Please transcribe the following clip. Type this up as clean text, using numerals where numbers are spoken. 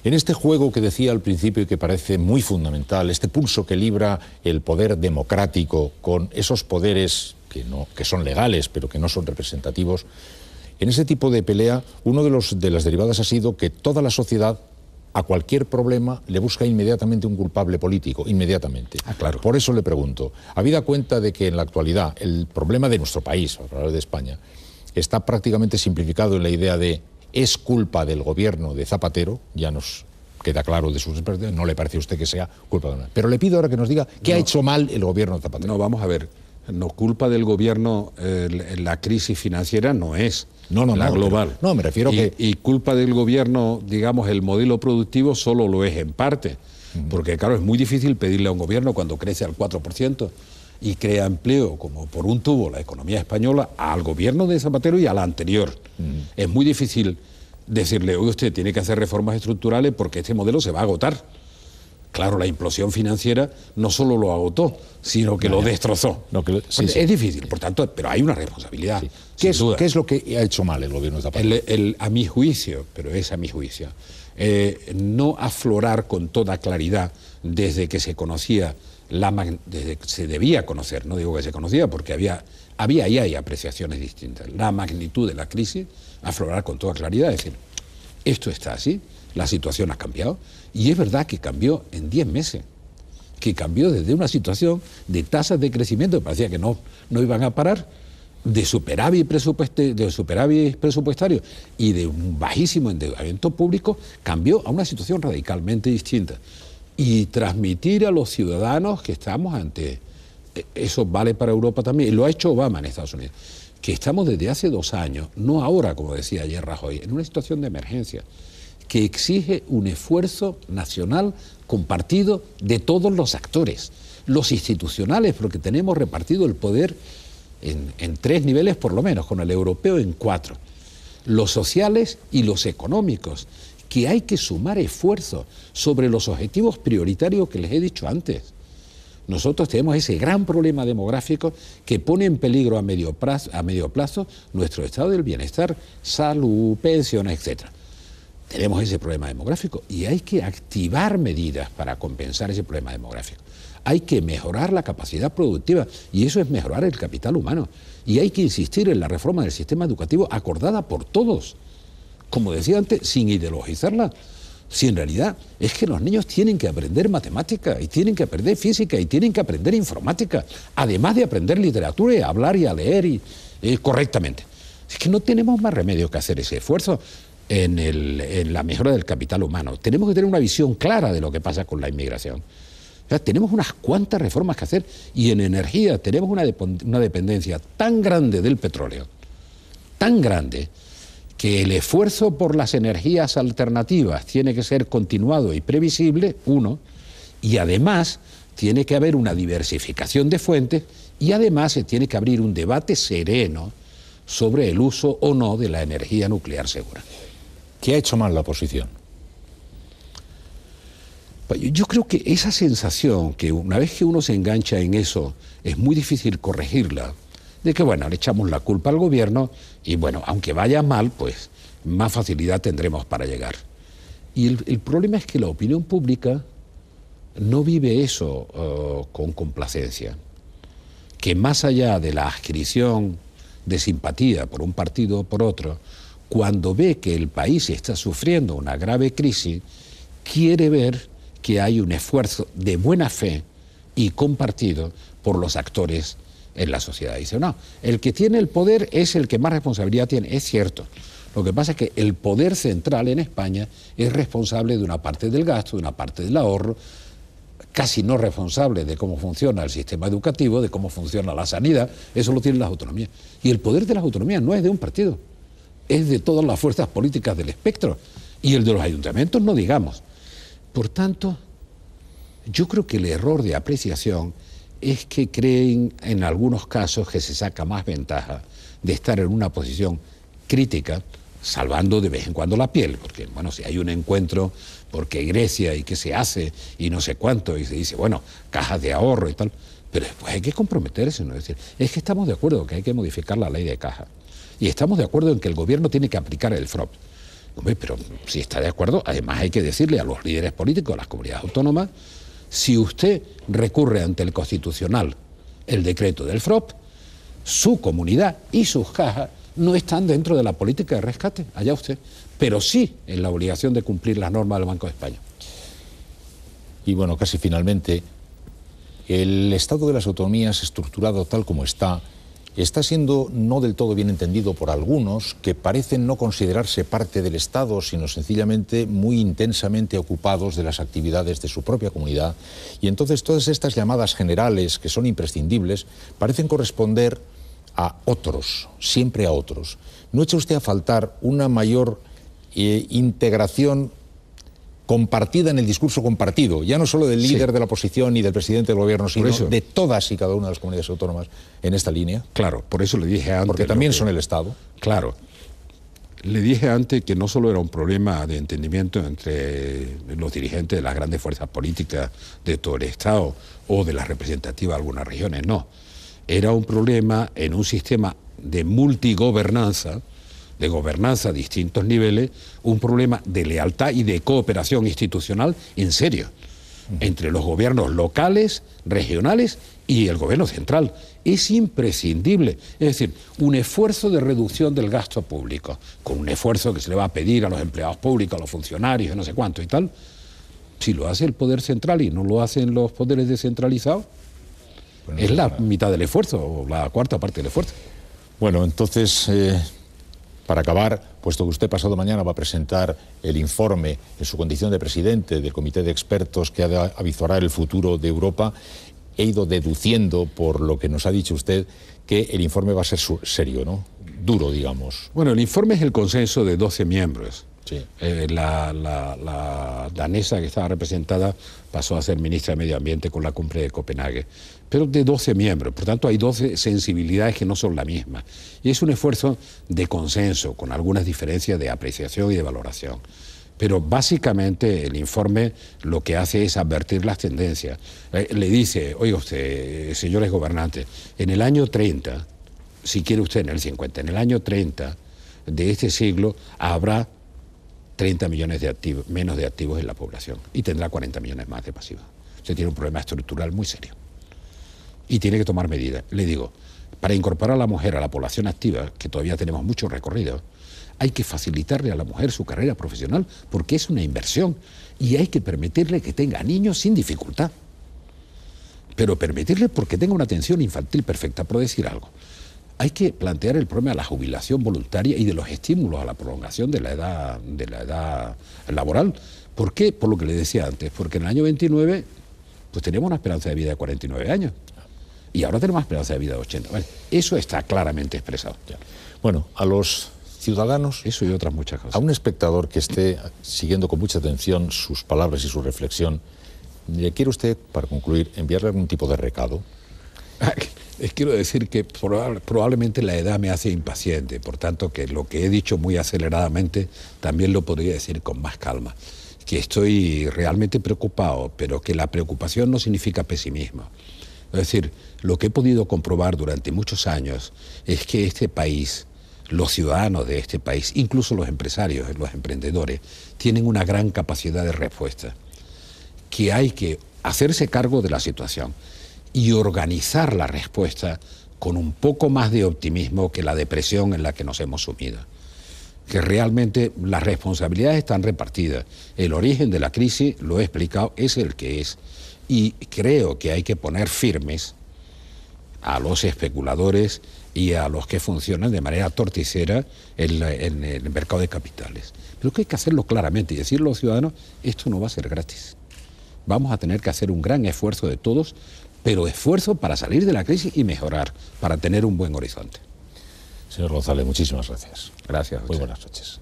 En este juego que decía al principio y que parece muy fundamental, este pulso que libra el poder democrático con esos poderes que son legales pero que no son representativos, en ese tipo de pelea, uno de las derivadas ha sido que toda la sociedad a cualquier problema le busca inmediatamente un culpable político, inmediatamente. Claro. Por eso le pregunto, habida cuenta de que en la actualidad el problema de nuestro país, para hablar de España, está prácticamente simplificado en la idea de es culpa del gobierno de Zapatero, ya nos queda claro de sus expertos, no le parece a usted que sea culpa de nada. Pero le pido ahora que nos diga qué ha hecho mal el gobierno de Zapatero. No, vamos a ver, no culpa del gobierno, la crisis financiera no es la global. No, me refiero que... Y culpa del gobierno, digamos, el modelo productivo solo lo es en parte. Porque claro, es muy difícil pedirle a un gobierno cuando crece al 4% y crea empleo como por un tubo la economía española al gobierno de Zapatero y a la anterior. Es muy difícil decirle, oye, usted tiene que hacer reformas estructurales porque este modelo se va a agotar. Claro, la implosión financiera no solo lo agotó, sino que lo destrozó. Es difícil, por tanto, pero hay una responsabilidad. Sí. ¿Qué es lo que ha hecho mal el gobierno de Zapatero? A mi juicio, pero es a mi juicio, no aflorar con toda claridad desde que se conocía, desde que se debía conocer, no digo que se conocía porque había y hay apreciaciones distintas, la magnitud de la crisis, aflorar con toda claridad, es decir, esto está así, la situación ha cambiado, y es verdad que cambió en 10 meses, que cambió desde una situación de tasas de crecimiento que parecía que no iban a parar, de superávit presupuestario y de un bajísimo endeudamiento público, cambió a una situación radicalmente distinta. Y transmitir a los ciudadanos que estamos ante, eso vale para Europa también, y lo ha hecho Obama en Estados Unidos, que estamos desde hace 2 años, no ahora, como decía ayer Rajoy, en una situación de emergencia que exige un esfuerzo nacional compartido de todos los actores, los institucionales, porque tenemos repartido el poder en 3 niveles por lo menos, con el europeo en 4, los sociales y los económicos, que hay que sumar esfuerzos sobre los objetivos prioritarios que les he dicho antes. Nosotros tenemos ese gran problema demográfico que pone en peligro a medio plazo nuestro estado del bienestar, salud, pensiones, etc. Tenemos ese problema demográfico y hay que activar medidas para compensar ese problema demográfico. Hay que mejorar la capacidad productiva y eso es mejorar el capital humano. Y hay que insistir en la reforma del sistema educativo acordada por todos. Como decía antes, sin ideologizarla. Si en realidad es que los niños tienen que aprender matemática y tienen que aprender física y tienen que aprender informática, además de aprender literatura y a hablar y a leer correctamente. Es que no tenemos más remedio que hacer ese esfuerzo en la mejora del capital humano. Tenemos que tener una visión clara de lo que pasa con la inmigración. O sea, tenemos unas cuantas reformas que hacer y en energía tenemos una dependencia tan grande del petróleo, tan grande, que el esfuerzo por las energías alternativas tiene que ser continuado y previsible, y además tiene que haber una diversificación de fuentes y además se tiene que abrir un debate sereno sobre el uso o no de la energía nuclear segura. ¿Qué ha hecho mal la oposición? Yo creo que esa sensación, que una vez que uno se engancha en eso, es muy difícil corregirla, de que, bueno, le echamos la culpa al gobierno y, bueno, aunque vaya mal, pues más facilidad tendremos para llegar. Y el problema es que la opinión pública no vive eso con complacencia, que más allá de la adscripción de simpatía por un partido o por otro, cuando ve que el país está sufriendo una grave crisis, quiere ver que hay un esfuerzo de buena fe y compartido por los actores en la sociedad. Dice, no, el que tiene el poder es el que más responsabilidad tiene. Es cierto. Lo que pasa es que el poder central en España es responsable de una parte del gasto, de una parte del ahorro, casi no responsable de cómo funciona el sistema educativo, de cómo funciona la sanidad. Eso lo tienen las autonomías. Y el poder de las autonomías no es de un partido, es de todas las fuerzas políticas del espectro. Y el de los ayuntamientos no digamos. Por tanto, yo creo que el error de apreciación es que creen en algunos casos que se saca más ventaja de estar en una posición crítica, salvando de vez en cuando la piel, porque bueno, si hay un encuentro porque Grecia y qué se hace y no sé cuánto, y se dice, bueno, cajas de ahorro y tal, pero después hay que comprometerse, ¿no? Es decir, es que estamos de acuerdo que hay que modificar la ley de caja y estamos de acuerdo en que el gobierno tiene que aplicar el FROP. Hombre, pero si está de acuerdo, además hay que decirle a los líderes políticos de las comunidades autónomas, si usted recurre ante el Constitucional el decreto del FROP, su comunidad y sus cajas no están dentro de la política de rescate, allá usted, pero sí en la obligación de cumplir las normas del Banco de España. Y bueno, casi finalmente, el estado de las autonomías estructurado tal como está siendo no del todo bien entendido por algunos que parecen no considerarse parte del Estado, sino sencillamente muy intensamente ocupados de las actividades de su propia comunidad. Y entonces todas estas llamadas generales, que son imprescindibles, parecen corresponder a otros, siempre a otros. ¿No echa usted a faltar una mayor integración compartida en el discurso compartido, ya no solo del líder de la oposición y del presidente del gobierno, sino de todas y cada una de las comunidades autónomas en esta línea? Claro, por eso le dije antes... Porque también son el Estado. Claro. Le dije antes que no solo era un problema de entendimiento entre los dirigentes de las grandes fuerzas políticas de todo el Estado o de las representativas de algunas regiones, no. Era un problema en un sistema de multigobernanza, de gobernanza a distintos niveles, un problema de lealtad y de cooperación institucional en serio, entre los gobiernos locales, regionales y el gobierno central. Es imprescindible, es decir, un esfuerzo de reducción del gasto público, con un esfuerzo que se le va a pedir a los empleados públicos, a los funcionarios, no sé cuánto y tal. Si lo hace el poder central y no lo hacen los poderes descentralizados, bueno, es la mitad del esfuerzo, o la cuarta parte del esfuerzo. Bueno, entonces... para acabar, puesto que usted pasado mañana va a presentar el informe en su condición de presidente del comité de expertos que ha de avisorar el futuro de Europa, he ido deduciendo, por lo que nos ha dicho usted, que el informe va a ser serio, ¿no? Duro, digamos. Bueno, el informe es el consenso de 12 miembros. Sí. La danesa que estaba representada pasó a ser ministra de Medio Ambiente con la cumbre de Copenhague, pero de 12 miembros, por tanto hay 12 sensibilidades que no son la misma. Y es un esfuerzo de consenso, con algunas diferencias de apreciación y de valoración. Pero básicamente el informe lo que hace es advertir las tendencias. Le dice, oiga usted, señores gobernantes, en el año 30, si quiere usted en el 50, en el año 30 de este siglo habrá 30 millones de activos, menos de activos en la población y tendrá 40 millones más de pasivos. Usted tiene un problema estructural muy serio y tiene que tomar medidas. Le digo, para incorporar a la mujer a la población activa, que todavía tenemos mucho recorrido, hay que facilitarle a la mujer su carrera profesional porque es una inversión y hay que permitirle que tenga niños sin dificultad. Pero permitirle porque tenga una atención infantil perfecta, por decir algo. Hay que plantear el problema de la jubilación voluntaria y de los estímulos a la prolongación de la edad laboral. ¿Por qué? Por lo que le decía antes, porque en el año 29 pues teníamos una esperanza de vida de 49 años y ahora tenemos una esperanza de vida de 80. Bueno, eso está claramente expresado. Bueno, a los ciudadanos... Eso y otras muchas cosas. A un espectador que esté siguiendo con mucha atención sus palabras y su reflexión, ¿le quiere usted, para concluir, enviarle algún tipo de recado? Les quiero decir que probablemente la edad me hace impaciente, por tanto que lo que he dicho muy aceleradamente también lo podría decir con más calma, que estoy realmente preocupado, pero que la preocupación no significa pesimismo. Es decir, lo que he podido comprobar durante muchos años es que este país, los ciudadanos de este país, incluso los empresarios, los emprendedores, tienen una gran capacidad de respuesta, que hay que hacerse cargo de la situación y organizar la respuesta con un poco más de optimismo que la depresión en la que nos hemos sumido. Que realmente las responsabilidades están repartidas. El origen de la crisis, lo he explicado, es el que es. Y creo que hay que poner firmes a los especuladores y a los que funcionan de manera torticera en el mercado de capitales. Pero que hay que hacerlo claramente y decirle a los ciudadanos, esto no va a ser gratis. Vamos a tener que hacer un gran esfuerzo de todos, pero esfuerzo para salir de la crisis y mejorar, para tener un buen horizonte. Señor González, muchísimas gracias. Gracias. Muy buenas noches.